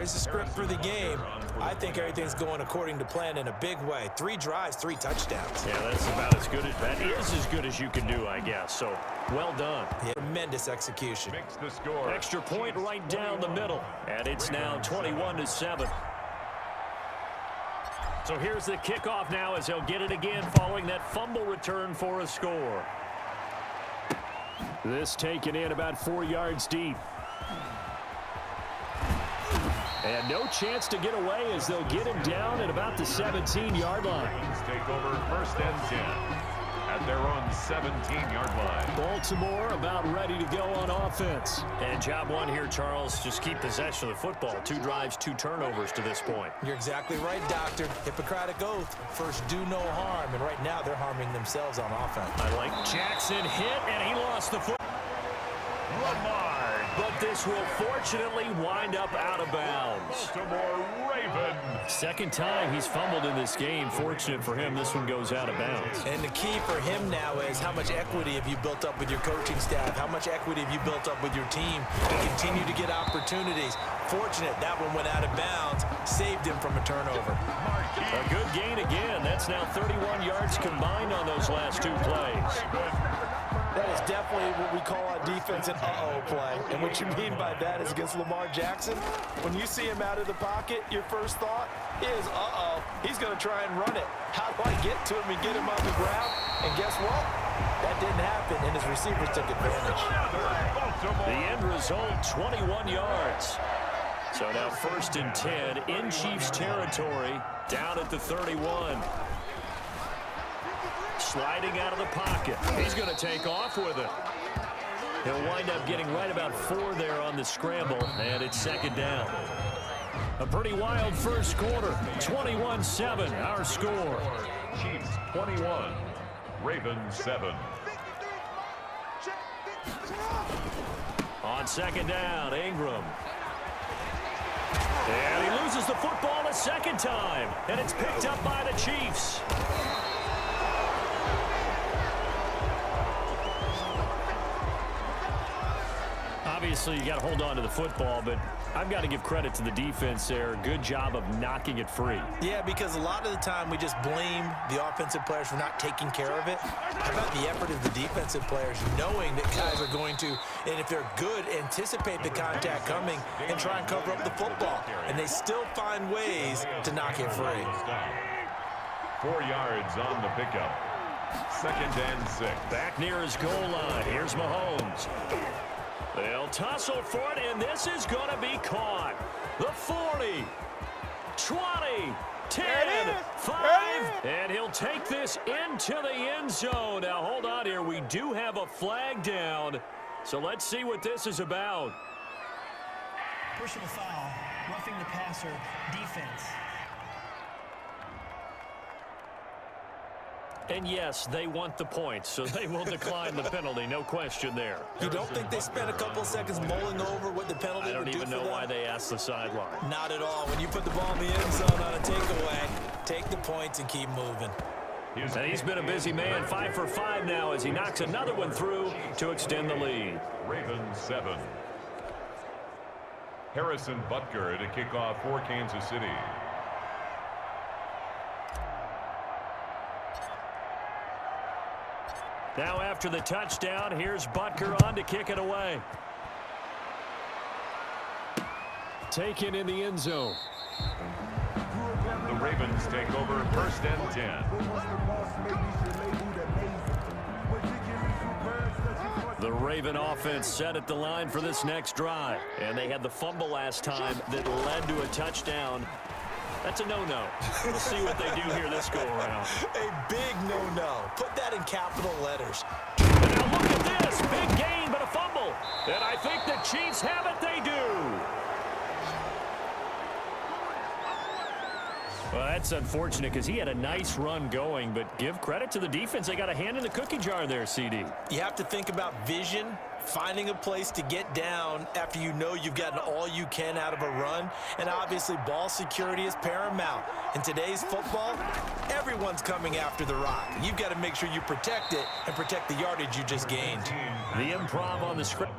Here's the script for the game. I think everything's going according to plan in a big way. 3 drives, 3 touchdowns. Yeah, that's about as good as you can do, I guess. So, well done. Yeah, tremendous execution. Makes the score. Extra point right down the middle. And it's now 21-7. So here's the kickoff now as he'll get it again following that fumble return for a score. This taken in about 4 yards deep. And no chance to get away as they'll get him down at about the 17-yard line. Take over 1st and 10 at their own 17-yard line. Baltimore about ready to go on offense. And job one here, Charles, just keep possession of the football. 2 drives, 2 turnovers to this point. You're exactly right, Doctor. Hippocratic oath. First, do no harm. And right now, they're harming themselves on offense. I like Jackson hit, and he lost the foot. Lamar, but this will fortunately wind up out of bounds. Baltimore Ravens. Second time he's fumbled in this game. Fortunate for him, this one goes out of bounds. And the key for him now is how much equity have you built up with your coaching staff? How much equity have you built up with your team to continue to get opportunities? Fortunate that one went out of bounds, saved him from a turnover. A good gain again. That's now 31 yards combined on those last 2 plays. That is definitely what we call our defense an uh-oh play. And what you mean by that is against Lamar Jackson, when you see him out of the pocket, your first thought is, uh-oh, he's going to try and run it. How do I get to him and get him on the ground? And guess what? That didn't happen, and his receivers took advantage. The end result, 21 yards. So now 1st and 10 in Chiefs territory, down at the 31. Sliding out of the pocket. He's going to take off with it. He'll wind up getting right about 4 there on the scramble, and it's 2nd down. A pretty wild first quarter. 21-7, our score. Chiefs 21, Ravens 7. On 2nd down, Ingram. And he loses the football a 2nd time, and it's picked up by the Chiefs. Obviously, you got to hold on to the football, but I've got to give credit to the defense there. Good job of knocking it free. Yeah, because a lot of the time we just blame the offensive players for not taking care of it. How about the effort of the defensive players knowing that guys are going to, and if they're good, anticipate the contact coming and try and cover up the football. And they still find ways to knock it free. 4 yards on the pickup. 2nd and 6. Back near his goal line. Here's Mahomes. They'll tussle for it, and this is going to be caught. The 40, 20, 10, 5, and he'll take this into the end zone. Now, hold on here. We do have a flag down, so let's see what this is about. Personal foul, roughing the passer, defense. And yes, they want the points, so they will decline the penalty. No question there. You don't think they spent a couple seconds mulling over what the penalty would do for them? I don't even know why they asked the sideline. Not at all. When you put the ball in the end zone on a takeaway, take the points and keep moving. And he's been a busy man, 5 for 5 now as he knocks another one through to extend the lead. Ravens 7. Harrison Butker to kick off for Kansas City. Now after the touchdown, here's Butker on to kick it away. Taken in the end zone. The Ravens take over 1st and 10. The Raven offense set at the line for this next drive. And they had the fumble last time that led to a touchdown. That's a no-no. We'll see what they do here this go-around. A big no-no. Put that in capital letters. And now look at this. Big gain, but a fumble. And I think the Chiefs have it. They do. Well, that's unfortunate because he had a nice run going, but give credit to the defense. They got a hand in the cookie jar there, CD. You have to think about vision, finding a place to get down after you know you've gotten all you can out of a run, and obviously ball security is paramount. In today's football, everyone's coming after the rock. You've got to make sure you protect it and protect the yardage you just gained. The improv on the script.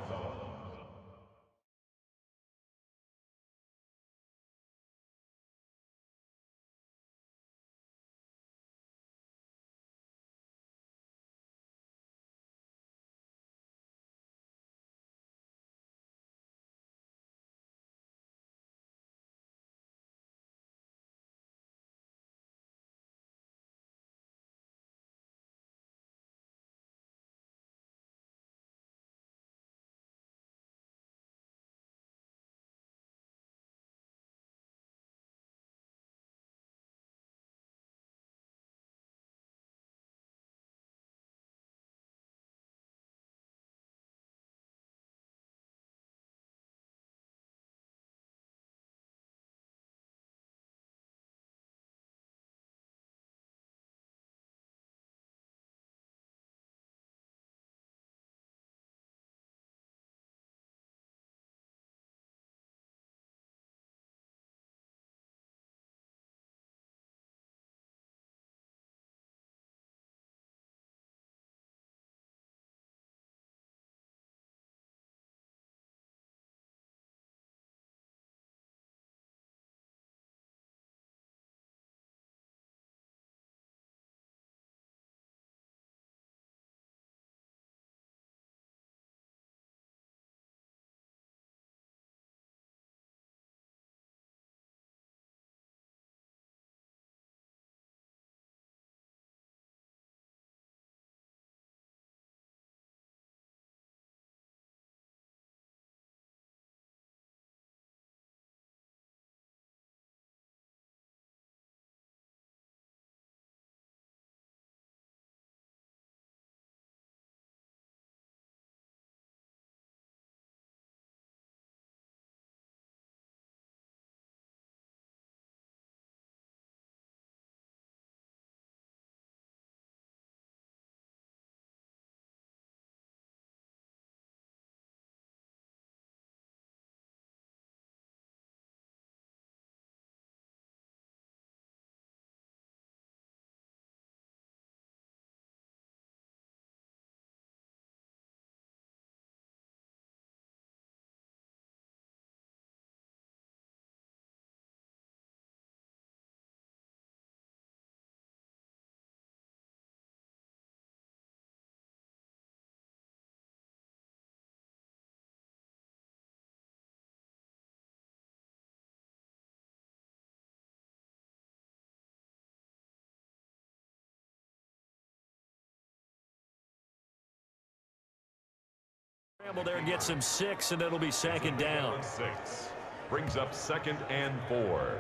Scramble there gets him 6, and it'll be second down. 6 brings up 2nd and 4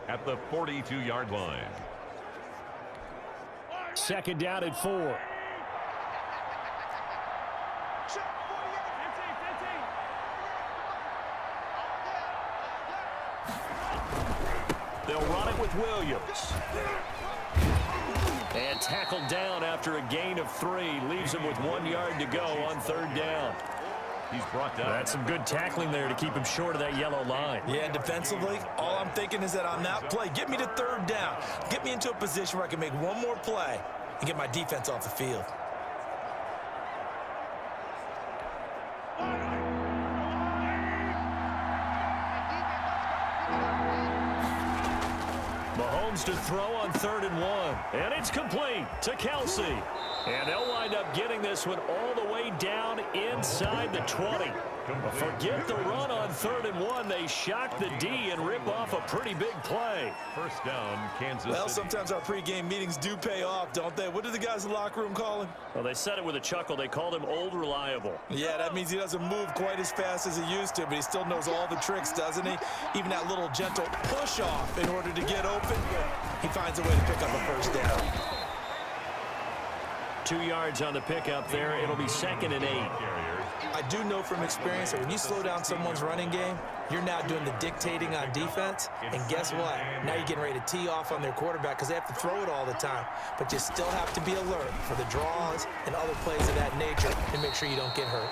at the 42-yard line. Second down at 4. They'll run it with Williams. And tackled down after a gain of 3. Leaves him with 1 yard to go on 3rd down. He's brought down. That's some good tackling there to keep him short of that yellow line. Yeah, defensively, all I'm thinking is that on that play, get me to 3rd down. Get me into a position where I can make one more play and get my defense off the field. Mahomes to throw on 3rd and 1. And it's complete to Kelsey. And they'll wind up getting this one all the way down inside the 20. Forget the run on 3rd and 1. They shock the D and rip off a pretty big play. First down, Kansas Well, City. sometimes our pregame meetings do pay off, don't they? What do the guys in the locker room call him? Well, they said it with a chuckle. They called him Old Reliable. Yeah, that means he doesn't move quite as fast as he used to, but he still knows all the tricks, doesn't he? Even that little gentle push-off in order to get open, he finds a way to pick up a first down. 2 yards on the pickup there. It'll be 2nd and 8. I do know from experience that when you slow down someone's running game, you're now doing the dictating on defense. And guess what? Now you're getting ready to tee off on their quarterback because they have to throw it all the time. But you still have to be alert for the draws and other plays of that nature and make sure you don't get hurt.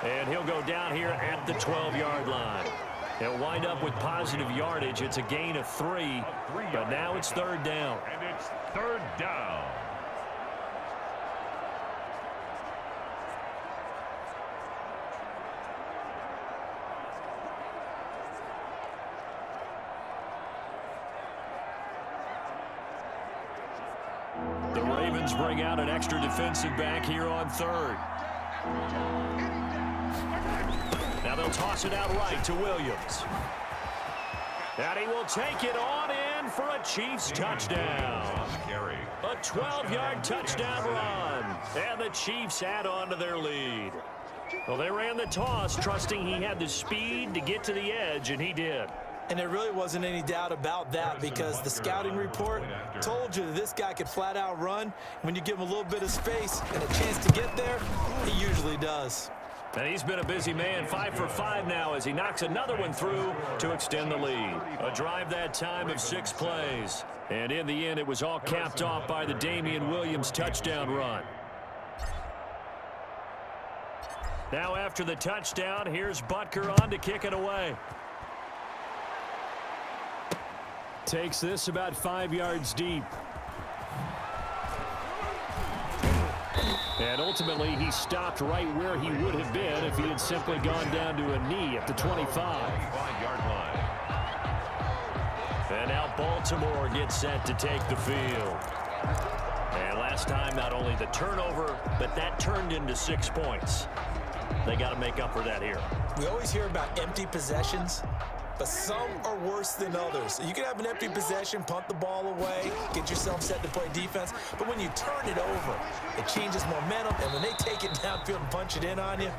And he'll go down here at the 12-yard line. He'll wind up with positive yardage. It's a gain of 3, but now it's 3rd down. And it's 3rd down. The Ravens bring out an extra defensive back here on 3rd. Now they'll toss it out right to Williams. And he will take it on in for a Chiefs touchdown. A 12-yard touchdown run. And the Chiefs add on to their lead. Well, they ran the toss, trusting he had the speed to get to the edge, and he did. And there really wasn't any doubt about that because the scouting report told you that this guy could flat out run. When you give him a little bit of space and a chance to get there, he usually does. And he's been a busy man, 5 for 5 now as he knocks another one through to extend the lead. A drive that time of 6 plays. And in the end, it was all capped off by the Damian Williams touchdown run. Now after the touchdown, here's Butker on to kick it away. Takes this about 5 yards deep. And ultimately, he stopped right where he would have been if he had simply gone down to a knee at the 25. 25-yard line. And now Baltimore gets set to take the field. And last time, not only the turnover, but that turned into 6 points. They got to make up for that here. We always hear about empty possessions, but some are worse than others. You can have an empty possession, punt the ball away, get yourself set to play defense, but when you turn it over, it changes momentum, and when they take it downfield and punch it in on you,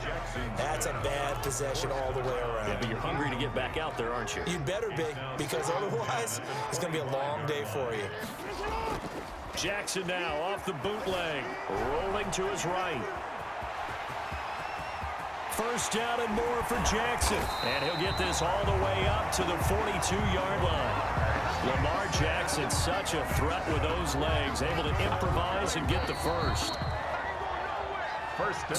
that's a bad possession all the way around. Yeah, but you're hungry to get back out there, aren't you? You'd better be, because otherwise, it's going to be a long day for you. Jackson now off the bootleg, rolling to his right. First down and more for Jackson. And he'll get this all the way up to the 42-yard line. Lamar Jackson, such a threat with those legs, able to improvise and get the first.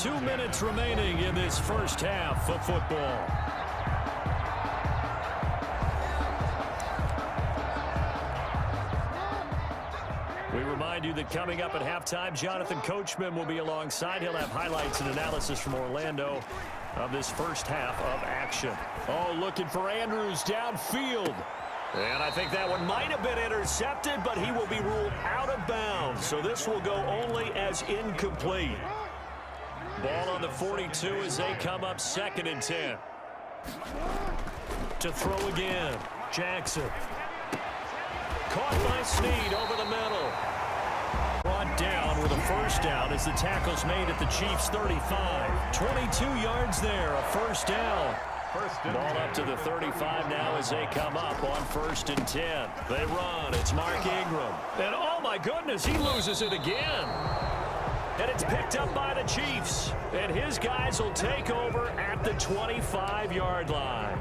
2 minutes remaining in this first half of football. We remind you that coming up at halftime, Jonathan Coachman will be alongside. He'll have highlights and analysis from Orlando of this first half of action. Oh, looking for Andrews downfield. And I think that one might have been intercepted, but he will be ruled out of bounds. So this will go only as incomplete. Ball on the 42 as they come up 2nd and 10. To throw again, Jackson. Caught by Snead over the middle. Brought down with a first down as the tackle's made at the Chiefs' 35. 22 yards there, a first down. Ball up to the 35 now as they come up on 1st and 10. They run. It's Mark Ingram. And oh my goodness, he loses it again. And it's picked up by the Chiefs. And his guys will take over at the 25-yard line.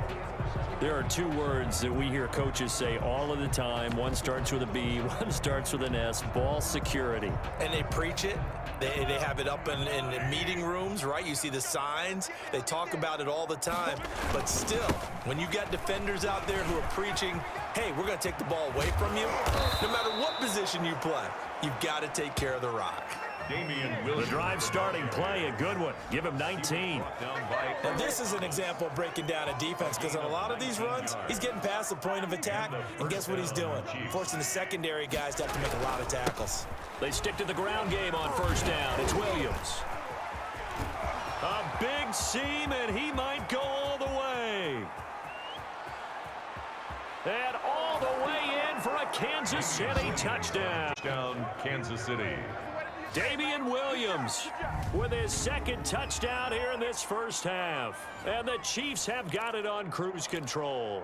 There are two words that we hear coaches say all of the time. One starts with a B, one starts with an S, ball security. And they preach it. They have it up in meeting rooms, right? You see the signs. They talk about it all the time. But still, when you got defenders out there who are preaching, hey, we're going to take the ball away from you, no matter what position you play, you've got to take care of the rock. The drive starting play, a good one. Give him 19. Now this is an example of breaking down a defense, because on a lot of these runs, he's getting past the point of attack, and guess what he's doing? Forcing the secondary guys to have to make a lot of tackles. They stick to the ground game on first down. It's Williams. A big seam, and he might go all the way. And all the way in for a Kansas City touchdown. Touchdown, Kansas City. Damian Williams with his second touchdown here in this first half. And the Chiefs have got it on cruise control.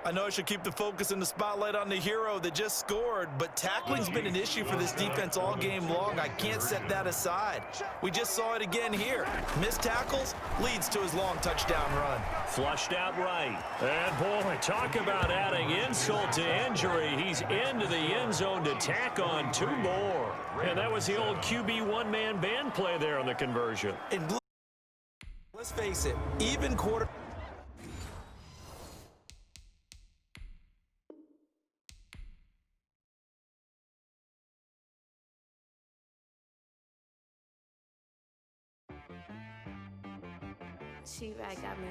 I know I should keep the focus and the spotlight on the hero that just scored, but tackling's been an issue for this defense all game long. I can't set that aside. We just saw it again here. Missed tackles leads to his long touchdown run. Flushed out right. And boy, talk about adding insult to injury. He's into the end zone to tack on two more. And that was the old QB one-man band play there on the conversion. And let's face it, even quarter... She right got me.